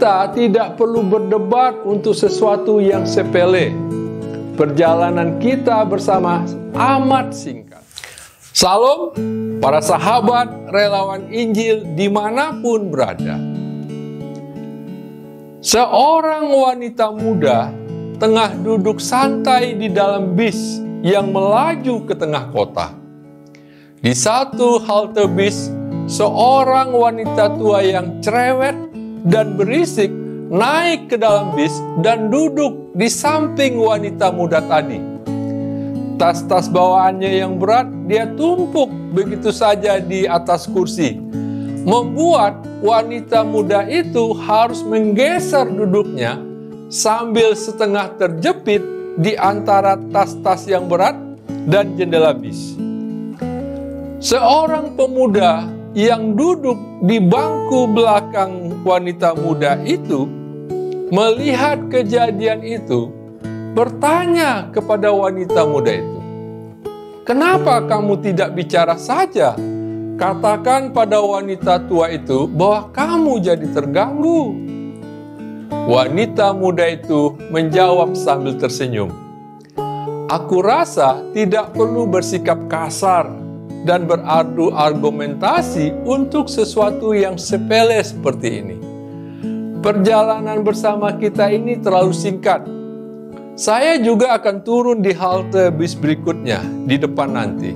Kita tidak perlu berdebat untuk sesuatu yang sepele. Perjalanan kita bersama amat singkat. Salam, para sahabat relawan Injil dimanapun berada. Seorang wanita muda tengah duduk santai di dalam bis yang melaju ke tengah kota. Di satu halte bis, seorang wanita tua yang cerewet dan berisik naik ke dalam bis dan duduk di samping wanita muda tadi. Tas-tas bawaannya yang berat dia tumpuk begitu saja di atas kursi, membuat wanita muda itu harus menggeser duduknya sambil setengah terjepit di antara tas-tas yang berat dan jendela bis. Seorang pemuda yang duduk di bangku belakang wanita muda itu melihat kejadian itu, bertanya kepada wanita muda itu, "Kenapa kamu tidak bicara saja? Katakan pada wanita tua itu bahwa kamu jadi terganggu." Wanita muda itu menjawab sambil tersenyum, "Aku rasa tidak perlu bersikap kasar dan beradu argumentasi untuk sesuatu yang sepele seperti ini. Perjalanan bersama kita ini terlalu singkat. Saya juga akan turun di halte bis berikutnya di depan nanti."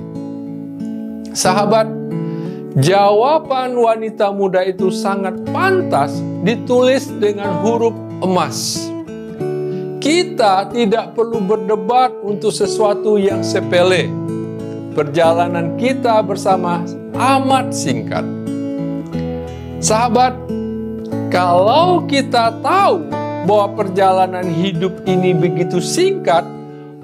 Sahabat, jawaban wanita muda itu sangat pantas ditulis dengan huruf emas. Kita tidak perlu berdebat untuk sesuatu yang sepele. Perjalanan kita bersama amat singkat. Sahabat, kalau kita tahu bahwa perjalanan hidup ini begitu singkat,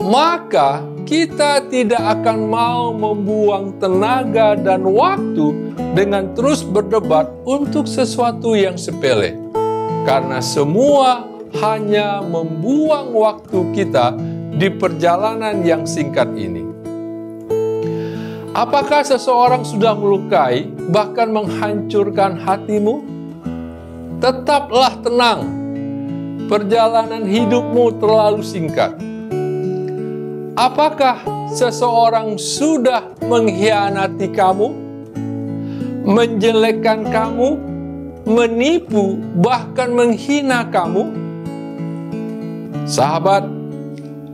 maka kita tidak akan mau membuang tenaga dan waktu dengan terus berdebat untuk sesuatu yang sepele. Karena semua hanya membuang waktu kita di perjalanan yang singkat ini. Apakah seseorang sudah melukai, bahkan menghancurkan hatimu? Tetaplah tenang. Perjalanan hidupmu terlalu singkat. Apakah seseorang sudah mengkhianati kamu, menjelekkan kamu, menipu, bahkan menghina kamu? Sahabat,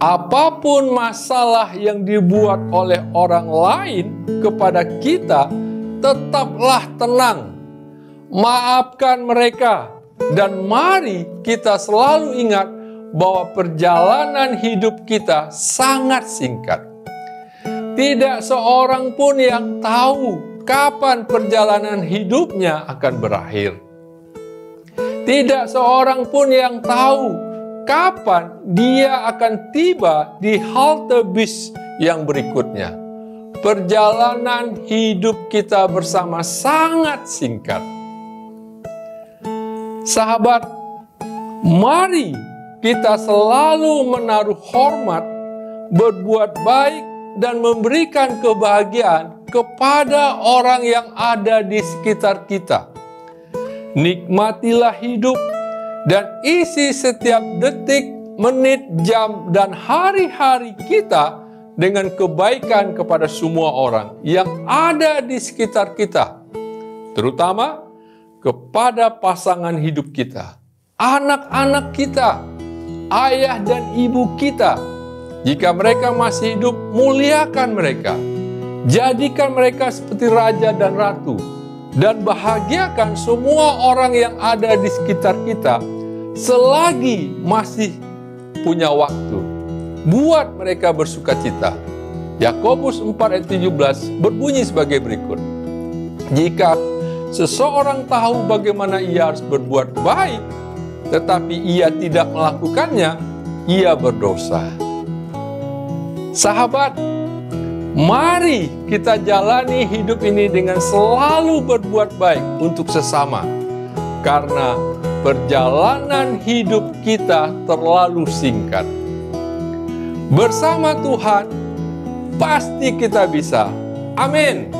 apapun masalah yang dibuat oleh orang lain kepada kita, tetaplah tenang. Maafkan mereka, dan mari kita selalu ingat bahwa perjalanan hidup kita sangat singkat. Tidak seorang pun yang tahu kapan perjalanan hidupnya akan berakhir. Tidak seorang pun yang tahu kapan dia akan tiba di halte bis yang berikutnya. Perjalanan hidup kita bersama sangat singkat. Sahabat, mari kita selalu menaruh hormat, berbuat baik, dan memberikan kebahagiaan kepada orang yang ada di sekitar kita. Nikmatilah hidup dan isi setiap detik, menit, jam, dan hari-hari kita dengan kebaikan kepada semua orang yang ada di sekitar kita, terutama kepada pasangan hidup kita, anak-anak kita, ayah dan ibu kita. Jika mereka masih hidup, muliakan mereka. Jadikan mereka seperti raja dan ratu. Dan bahagiakan semua orang yang ada di sekitar kita selagi masih punya waktu. Buat mereka bersukacita. Yakobus 4 ayat 17 berbunyi sebagai berikut. Jika seseorang tahu bagaimana ia harus berbuat baik, tetapi ia tidak melakukannya, ia berdosa. Sahabat, mari kita jalani hidup ini dengan selalu berbuat baik untuk sesama. Karena perjalanan hidup kita terlalu singkat. Bersama Tuhan, pasti kita bisa. Amin.